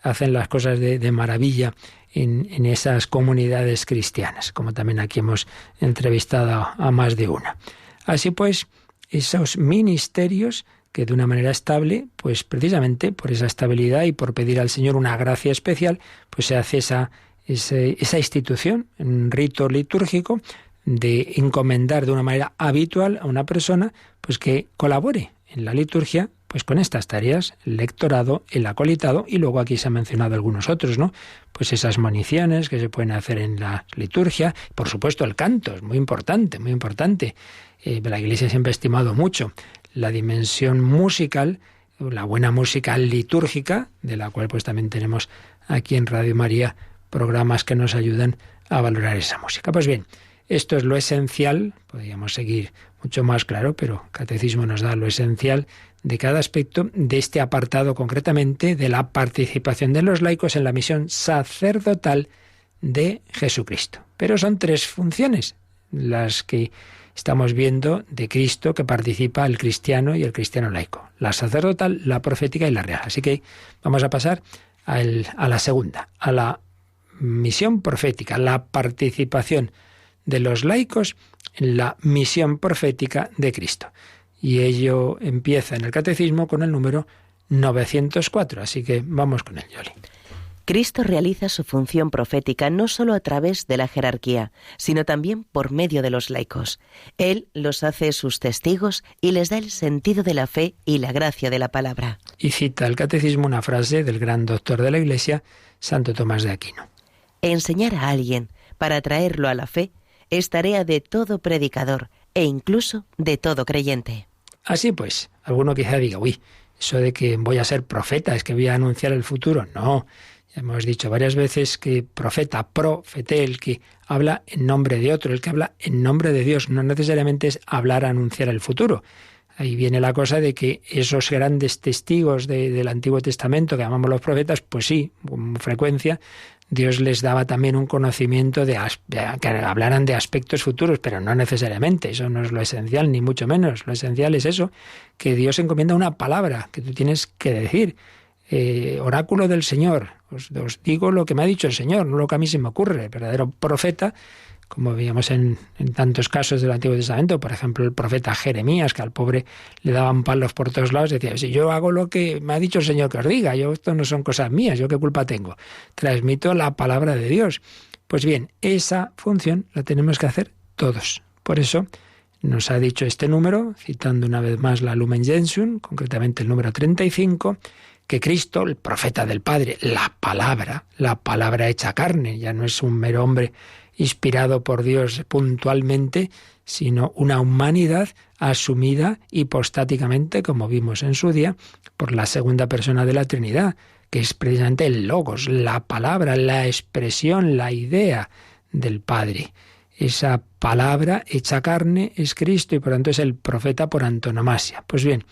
hacen las cosas de maravilla en esas comunidades cristianas, como también aquí hemos entrevistado a más de una. Así pues, esos ministerios que de una manera estable, pues precisamente por esa estabilidad y por pedir al Señor una gracia especial, pues se hace esa institución, un rito litúrgico de encomendar de una manera habitual a una persona pues que colabore en la liturgia pues con estas tareas, el lectorado, el acolitado, y luego aquí se han mencionado algunos otros, ¿no? Pues esas moniciones que se pueden hacer en la liturgia, por supuesto el canto, es muy importante, muy importante. La Iglesia siempre ha estimado mucho la dimensión musical, la buena música litúrgica, de la cual pues también tenemos aquí en Radio María programas que nos ayudan a valorar esa música. Pues bien, esto es lo esencial, podríamos seguir mucho más, claro, pero el Catecismo nos da lo esencial de cada aspecto de este apartado, concretamente de la participación de los laicos en la misión sacerdotal de Jesucristo. Pero son 3 funciones las que estamos viendo de Cristo que participa el cristiano y el cristiano laico: la sacerdotal, la profética y la real. Así que vamos a pasar a la segunda, a la misión profética, la participación de los laicos en la misión profética de Cristo. Y ello empieza en el Catecismo con el número 904. Así que vamos con él, Yoli.
Cristo realiza su función profética no solo a través de la jerarquía, sino también por medio de los laicos. Él los hace sus testigos y les da el sentido de la fe y la gracia de la palabra.
Y cita el Catecismo una frase del gran doctor de la Iglesia, Santo Tomás de Aquino.
Enseñar a alguien para atraerlo a la fe es tarea de todo predicador e incluso de todo creyente.
Así pues, alguno quizá diga, uy, eso de que voy a ser profeta es que voy a anunciar el futuro. No, ya hemos dicho varias veces que profeta, profete, el que habla en nombre de otro, el que habla en nombre de Dios, no necesariamente es hablar, anunciar el futuro. Ahí viene la cosa de que esos grandes testigos del Antiguo Testamento que llamamos los profetas, pues sí, con frecuencia Dios les daba también un conocimiento que hablaran de aspectos futuros, pero no necesariamente, eso no es lo esencial, ni mucho menos. Lo esencial es eso, que Dios encomienda una palabra que tú tienes que decir. Oráculo del Señor, os digo lo que me ha dicho el Señor, no lo que a mí se me ocurre. El verdadero profeta, como veíamos en tantos casos del Antiguo Testamento, por ejemplo el profeta Jeremías, que al pobre le daban palos por todos lados, decía, si yo hago lo que me ha dicho el Señor que os diga, esto no son cosas mías, yo qué culpa tengo, transmito la palabra de Dios. Pues bien, esa función la tenemos que hacer todos. Por eso nos ha dicho este número, citando una vez más la Lumen Gentium, concretamente el número 35, que Cristo, el profeta del Padre, la palabra hecha carne, ya no es un mero hombre inspirado por Dios puntualmente, sino una humanidad asumida hipostáticamente, como vimos en su día, por la segunda persona de la Trinidad, que es precisamente el Logos, la palabra, la expresión, la idea del Padre. Esa palabra hecha carne es Cristo y por tanto es el profeta por antonomasia. Pues bien,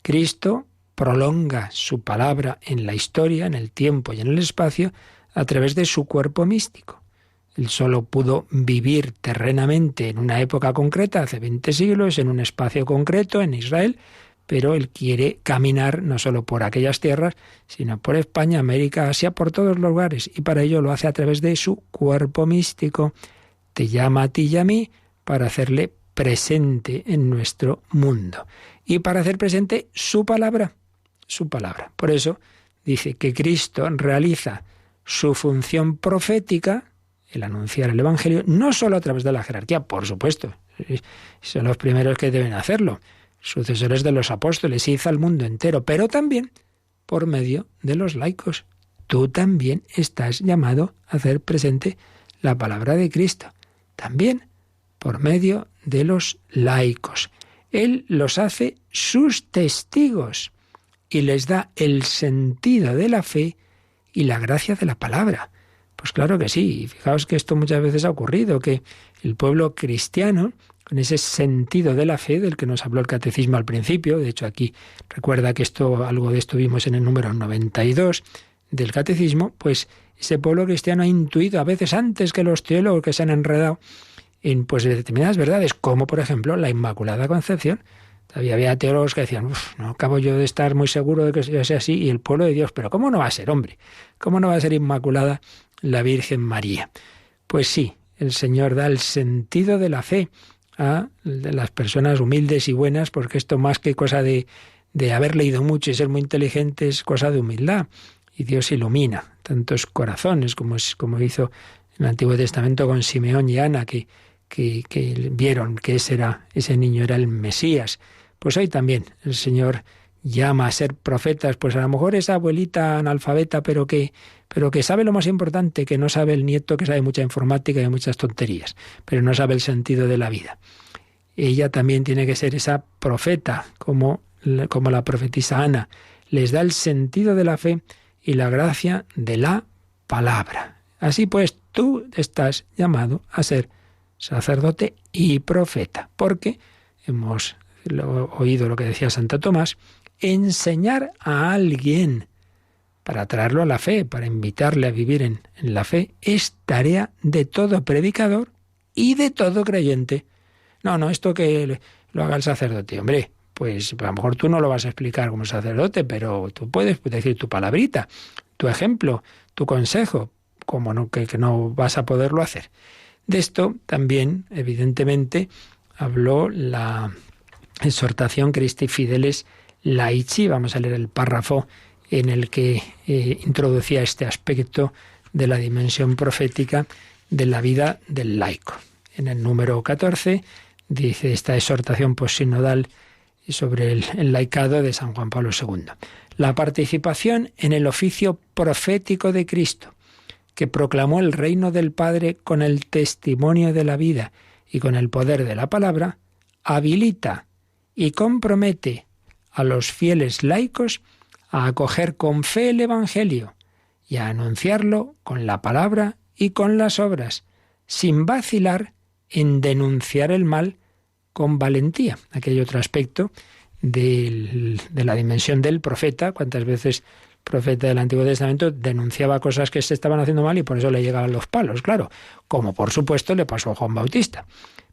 Cristo prolonga su palabra en la historia, en el tiempo y en el espacio a través de su cuerpo místico. Él solo pudo vivir terrenamente en una época concreta, hace 20 siglos, en un espacio concreto, en Israel, pero Él quiere caminar no solo por aquellas tierras, sino por España, América, Asia, por todos los lugares, y para ello lo hace a través de su cuerpo místico. Te llama a ti y a mí para hacerle presente en nuestro mundo y para hacer presente su palabra. Por eso dice que Cristo realiza su función profética, el anunciar el Evangelio, no solo a través de la jerarquía, por supuesto, son los primeros que deben hacerlo, sucesores de los apóstoles, hizo al mundo entero, pero también por medio de los laicos. Tú también estás llamado a hacer presente la palabra de Cristo, también por medio de los laicos. Él los hace sus testigos y les da el sentido de la fe y la gracia de la palabra. Pues claro que sí, y fijaos que esto muchas veces ha ocurrido, que el pueblo cristiano, con ese sentido de la fe del que nos habló el Catecismo al principio, de hecho aquí recuerda que algo de esto vimos en el número 92 del Catecismo, pues ese pueblo cristiano ha intuido a veces antes que los teólogos que se han enredado en determinadas verdades, como por ejemplo la Inmaculada Concepción. Todavía había teólogos que decían, no acabo yo de estar muy seguro de que sea así, y el pueblo de Dios, pero ¿cómo no va a ser, hombre? ¿Cómo no va a ser inmaculada la Virgen María? Pues sí, el Señor da el sentido de la fe a las personas humildes y buenas, porque esto más que cosa de haber leído mucho y ser muy inteligente es cosa de humildad, y Dios ilumina tantos corazones como hizo en el Antiguo Testamento con Simeón y Ana, que vieron que ese niño era el Mesías. Pues hoy también el Señor llama a ser profetas, pues a lo mejor esa abuelita analfabeta, pero que sabe lo más importante, que no sabe el nieto, que sabe mucha informática y muchas tonterías, pero no sabe el sentido de la vida. Ella también tiene que ser esa profeta, como la profetisa Ana. Les da el sentido de la fe y la gracia de la palabra. Así pues, tú estás llamado a ser sacerdote y profeta, porque hemos oído lo que decía Santo Tomás, enseñar a alguien para traerlo a la fe, para invitarle a vivir en la fe, es tarea de todo predicador y de todo creyente. No, esto que lo haga el sacerdote, hombre, pues a lo mejor tú no lo vas a explicar como sacerdote, pero tú puedes decir tu palabrita, tu ejemplo, tu consejo, como no, que no vas a poderlo hacer. De esto también, evidentemente, habló la exhortación Christi Fideles Laici. Vamos a leer el párrafo en el que introducía este aspecto de la dimensión profética de la vida del laico. En el número 14 dice esta exhortación postsinodal sobre el laicado de San Juan Pablo II. La participación en el oficio profético de Cristo, que proclamó el reino del Padre con el testimonio de la vida y con el poder de la palabra, habilita y compromete a los fieles laicos a acoger con fe el Evangelio y a anunciarlo con la palabra y con las obras, sin vacilar en denunciar el mal con valentía. Aquí hay otro aspecto de la dimensión del profeta. ¿Cuántas veces el profeta del Antiguo Testamento denunciaba cosas que se estaban haciendo mal y por eso le llegaban los palos? Claro, como por supuesto le pasó a Juan Bautista.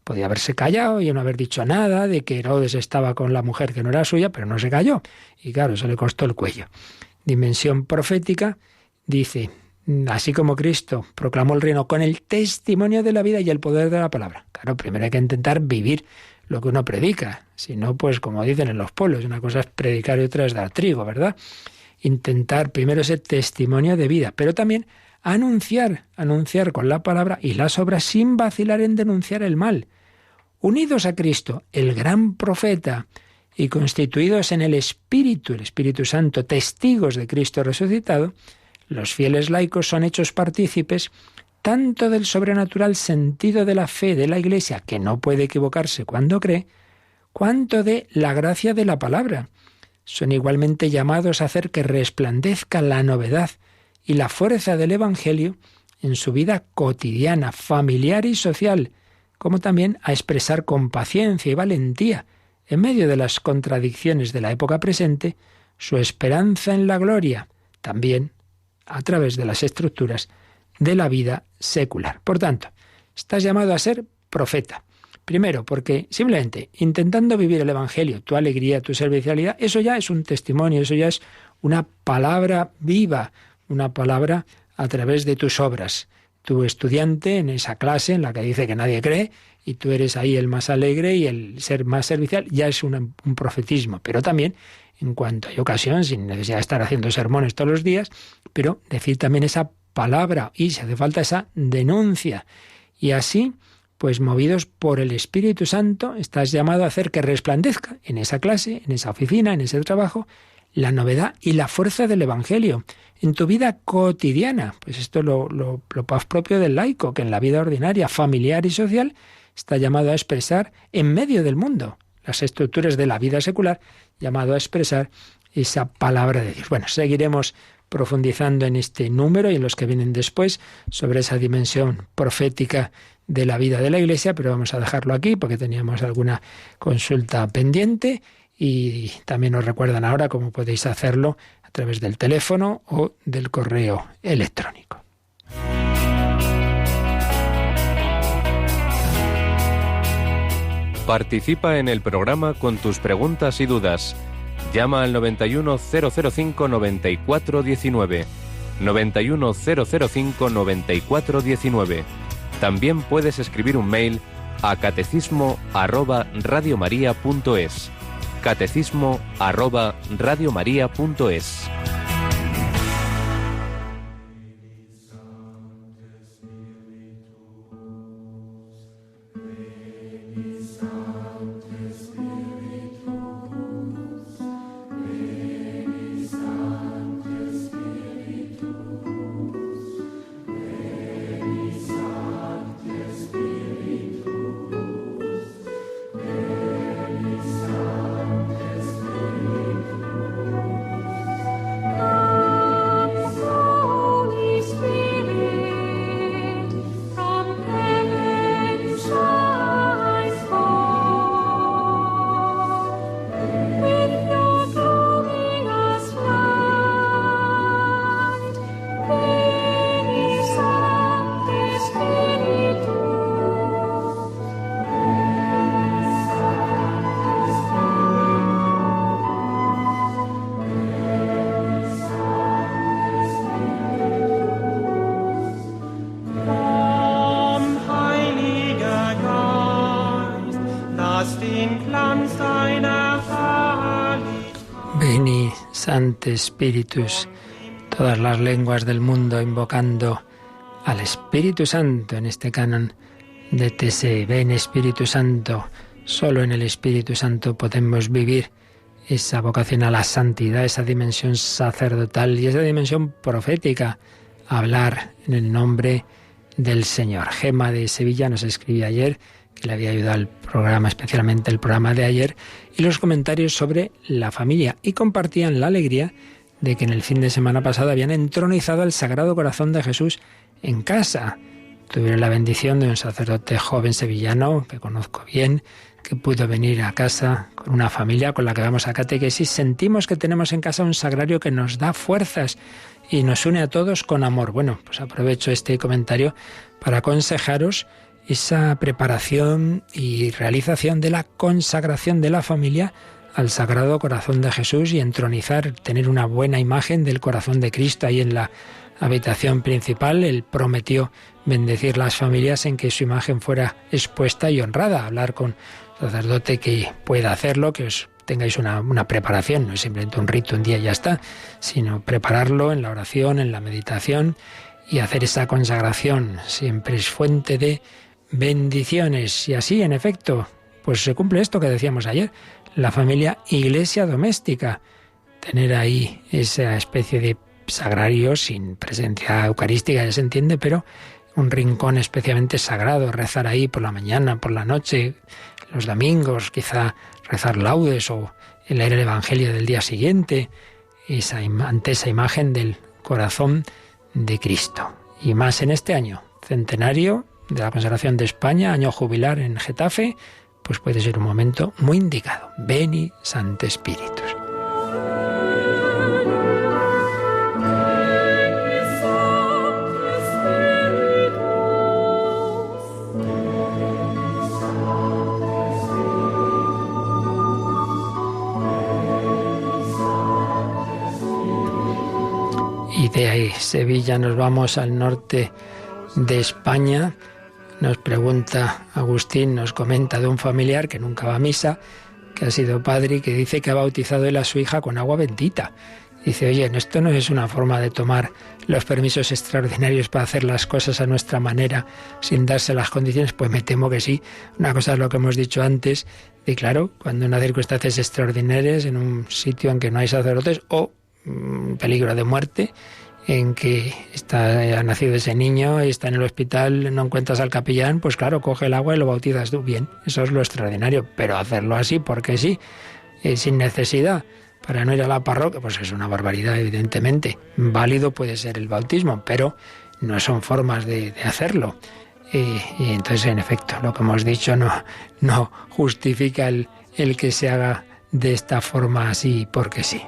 Podía haberse callado y no haber dicho nada de que Herodes estaba con la mujer que no era suya, pero no se calló. Y claro, eso le costó el cuello. Dimensión profética dice, así como Cristo proclamó el reino con el testimonio de la vida y el poder de la palabra. Claro, primero hay que intentar vivir lo que uno predica. Si no, pues como dicen en los pueblos, una cosa es predicar y otra es dar trigo, ¿verdad? Intentar primero ese testimonio de vida, pero también anunciar con la palabra y las obras sin vacilar en denunciar el mal. Unidos a Cristo, el gran profeta, y constituidos en el Espíritu Santo, testigos de Cristo resucitado, los fieles laicos son hechos partícipes tanto del sobrenatural sentido de la fe de la Iglesia, que no puede equivocarse cuando cree, cuanto de la gracia de la palabra. Son igualmente llamados a hacer que resplandezca la novedad y la fuerza del Evangelio en su vida cotidiana, familiar y social, como también a expresar con paciencia y valentía, en medio de las contradicciones de la época presente, su esperanza en la gloria, también a través de las estructuras de la vida secular. Por tanto, estás llamado a ser profeta. Primero, porque simplemente intentando vivir el Evangelio, tu alegría, tu servicialidad, eso ya es un testimonio, eso ya es una palabra viva, una palabra a través de tus obras. Tu estudiante en esa clase en la que dice que nadie cree y tú eres ahí el más alegre y el ser más servicial, ya es un profetismo. Pero también, en cuanto hay ocasión, sin necesidad de estar haciendo sermones todos los días, pero decir también esa palabra y si hace falta esa denuncia. Y así, pues movidos por el Espíritu Santo, estás llamado a hacer que resplandezca en esa clase, en esa oficina, en ese trabajo, la novedad y la fuerza del Evangelio en tu vida cotidiana. Pues esto es lo más propio del laico, que en la vida ordinaria, familiar y social, está llamado a expresar en medio del mundo las estructuras de la vida secular, llamado a expresar esa palabra de Dios. Bueno, seguiremos profundizando en este número y en los que vienen después sobre esa dimensión profética de la vida de la Iglesia, pero vamos a dejarlo aquí porque teníamos alguna consulta pendiente y también nos recuerdan ahora cómo podéis hacerlo a través del teléfono o del correo electrónico.
Participa en el programa con tus preguntas y dudas. Llama al 91005-9419. 91005-9419. También puedes escribir un mail a catecismo@radiomaria.es. catecismo@radiomaria.es.
Sancte Spiritus, todas las lenguas del mundo invocando al Espíritu Santo en este canon de TC. Ven Espíritu Santo, solo en el Espíritu Santo podemos vivir esa vocación a la santidad, esa dimensión sacerdotal y esa dimensión profética, hablar en el nombre del Señor. Gema de Sevilla nos escribía ayer que le había ayudado al programa, especialmente el programa de ayer, y los comentarios sobre la familia, y compartían la alegría de que en el fin de semana pasado habían entronizado al Sagrado Corazón de Jesús en casa. Tuvieron la bendición de un sacerdote joven sevillano que conozco bien, que pudo venir a casa con una familia con la que vamos a catequesis. Sentimos que tenemos en casa un sagrario que nos da fuerzas y nos une a todos con amor. Bueno, pues aprovecho este comentario para aconsejaros esa preparación y realización de la consagración de la familia al Sagrado Corazón de Jesús y entronizar, tener una buena imagen del corazón de Cristo ahí en la habitación principal. Él prometió bendecir las familias en que su imagen fuera expuesta y honrada. Hablar con sacerdote que pueda hacerlo, que os tengáis una preparación, no es simplemente un rito un día y ya está, sino prepararlo en la oración, en la meditación y hacer esa consagración. Siempre es fuente de bendiciones. Y así, en efecto, pues se cumple esto que decíamos ayer, la familia iglesia doméstica. Tener ahí esa especie de sagrario sin presencia eucarística, ya se entiende, pero un rincón especialmente sagrado, rezar ahí por la mañana, por la noche, los domingos, quizá rezar laudes o leer el Evangelio del día siguiente, ante esa imagen del corazón de Cristo. Y más en este año, centenario de la consagración de España, año jubilar en Getafe, pues puede ser un momento muy indicado. Veni Sancte Spiritus. Y de ahí, Sevilla, nos vamos al norte de España. Nos pregunta Agustín, nos comenta de un familiar que nunca va a misa, que ha sido padre y que dice que ha bautizado él a su hija con agua bendita. Dice, oye, esto no es una forma de tomar los permisos extraordinarios para hacer las cosas a nuestra manera sin darse las condiciones. Pues me temo que sí. Una cosa es lo que hemos dicho antes, y claro, cuando una circunstancias extraordinarias en un sitio en que no hay sacerdotes o peligro de muerte, en que ha nacido ese niño y está en el hospital, no encuentras al capellán, pues claro, coge el agua y lo bautizas tú. Bien, eso es lo extraordinario, pero hacerlo así porque sí, sin necesidad, para no ir a la parroquia, pues es una barbaridad, evidentemente. Válido puede ser el bautismo, pero no son formas de hacerlo. Y entonces, en efecto, lo que hemos dicho no justifica el que se haga de esta forma así porque sí.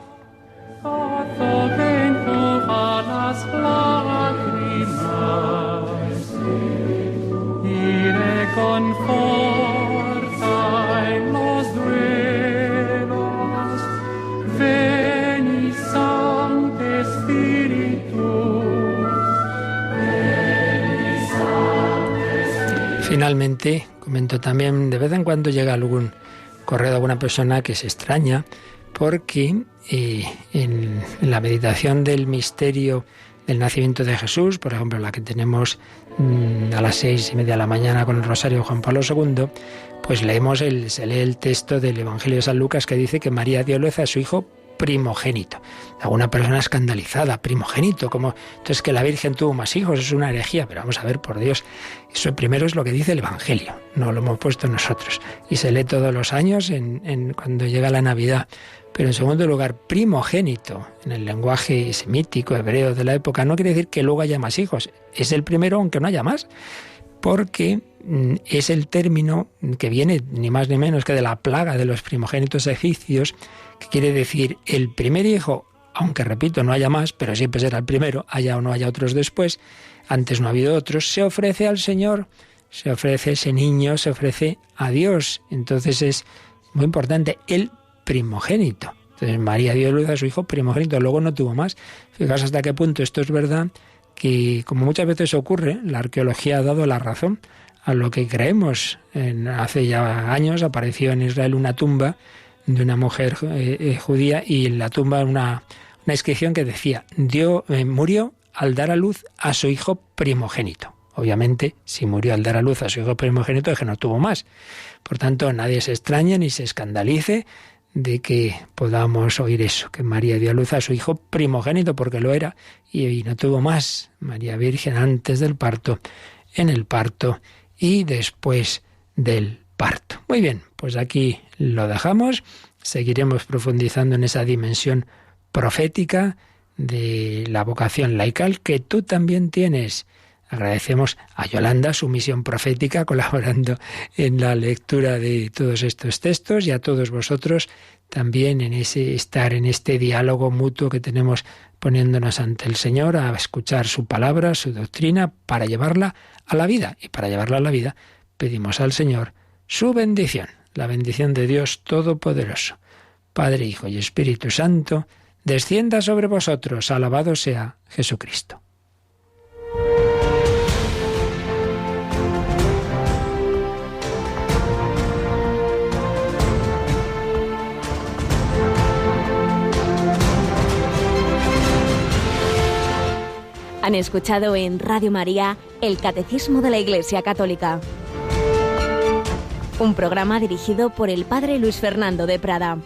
Finalmente, comento también, de vez en cuando llega algún correo de alguna persona que se extraña porque en la meditación del misterio del nacimiento de Jesús, por ejemplo, la que tenemos a las 6:30 de la mañana con el Rosario de Juan Pablo II, pues se lee el texto del Evangelio de San Lucas que dice que María dio luz a su hijo primogénito. Alguna persona escandalizada, primogénito, como entonces que la Virgen tuvo más hijos, es una herejía, pero vamos a ver, por Dios, eso primero es lo que dice el Evangelio, no lo hemos puesto nosotros, y se lee todos los años cuando llega la Navidad. Pero en segundo lugar, primogénito, en el lenguaje semítico, hebreo de la época, no quiere decir que luego haya más hijos, es el primero aunque no haya más, porque es el término que viene ni más ni menos que de la plaga de los primogénitos egipcios, que quiere decir el primer hijo, aunque repito, no haya más, pero siempre será el primero, haya o no haya otros después, antes no ha habido otros, se ofrece al Señor, se ofrece ese niño, se ofrece a Dios. Entonces es muy importante el primogénito. Entonces María dio luz a su hijo primogénito, luego no tuvo más. Fijaos hasta qué punto esto es verdad, que como muchas veces ocurre, la arqueología ha dado la razón a lo que creemos. Hace ya años apareció en Israel una tumba de una mujer judía, y en la tumba una inscripción que decía: murió al dar a luz a su hijo primogénito. Obviamente, si murió al dar a luz a su hijo primogénito, es que no tuvo más. Por tanto, nadie se extrañe ni se escandalice de que podamos oír eso, que María dio a luz a su hijo primogénito, porque lo era, y no tuvo más. María Virgen antes del parto, en el parto y después del parto. Muy bien, pues aquí lo dejamos. Seguiremos profundizando en esa dimensión profética de la vocación laical que tú también tienes. Agradecemos a Yolanda su misión profética colaborando en la lectura de todos estos textos, y a todos vosotros también en ese estar en este diálogo mutuo que tenemos poniéndonos ante el Señor a escuchar su palabra, su doctrina, para llevarla a la vida. Y para llevarla a la vida pedimos al Señor su bendición, la bendición de Dios Todopoderoso, Padre, Hijo y Espíritu Santo, descienda sobre vosotros. Alabado sea Jesucristo.
Han escuchado en Radio María el Catecismo de la Iglesia Católica, un programa dirigido por el Padre Luis Fernando de Prada.